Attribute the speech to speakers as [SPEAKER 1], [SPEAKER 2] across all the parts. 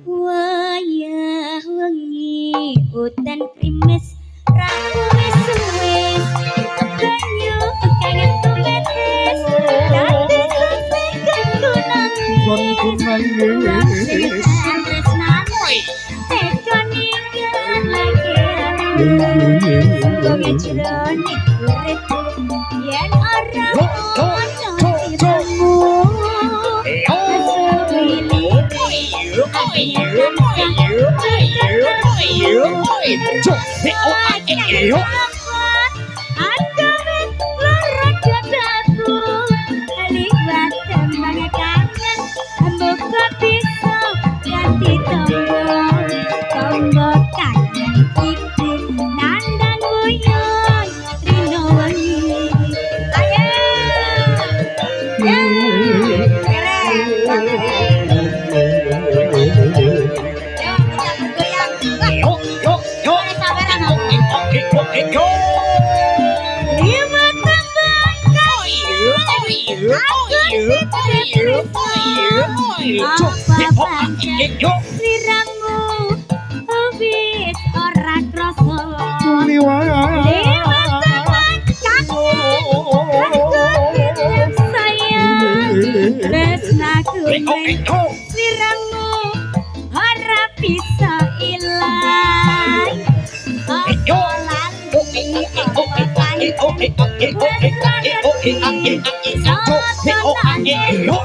[SPEAKER 1] Wayah wengi udan krimis raku wis wis banyu kangen tumetes dadi sampeyan kunang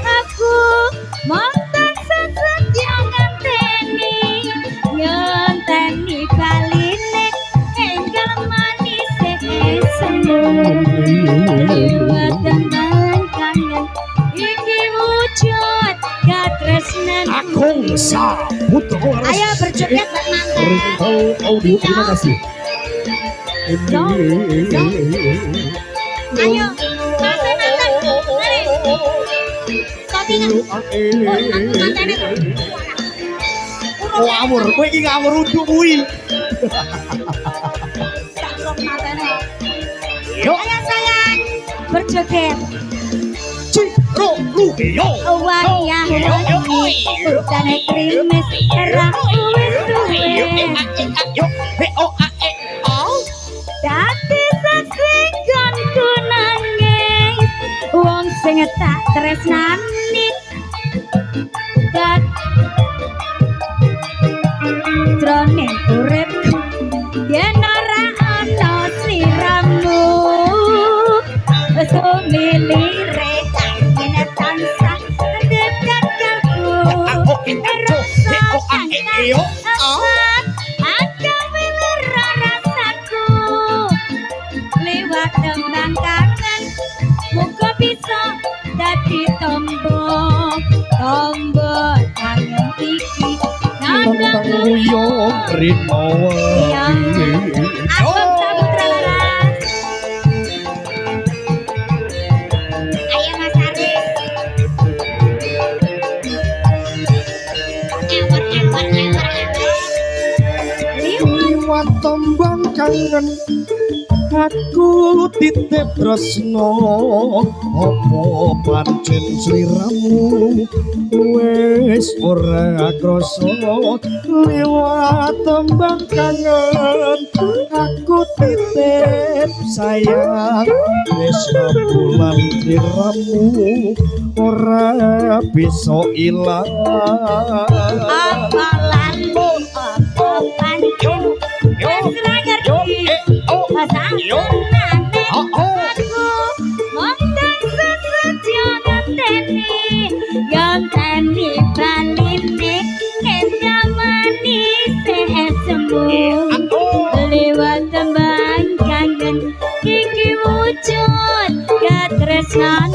[SPEAKER 1] aku montan sesat yang ngenteni baline enggal manis semu tembang kangen iki wujud katresnan
[SPEAKER 2] aku sabut
[SPEAKER 1] ayo berjoget buat mantan
[SPEAKER 2] audio terima kasih
[SPEAKER 1] ayo mantan mari
[SPEAKER 2] oh amur kowe iki ngamur uduk kuwi
[SPEAKER 1] ayo sayang berjoget
[SPEAKER 2] ciro yo
[SPEAKER 1] wayah utane krimis raku wis duwe dadi sesinggon ku nangis wong sing tak tresnani dat jroning uripku yen ora ana sliramu sumilire angin tansah dekat kalbu lewat tembang kangen muga bisa dadi tombol kangen iki nandang
[SPEAKER 2] yo rino
[SPEAKER 1] Agung Saputra Laras ayo Mas Aris
[SPEAKER 2] liwat tembang kangen aku titip tresno apa pancen sliramu wis ora krasa liwat tembang kangen aku titip sayang wis bulan sliramu ora bisa ilang
[SPEAKER 1] apalanmu apa pancen wis ra ngerti pasanganane aku monten sesetia ngenteni baline kendang manis semu lewat tembang kangen iki wujud katresnan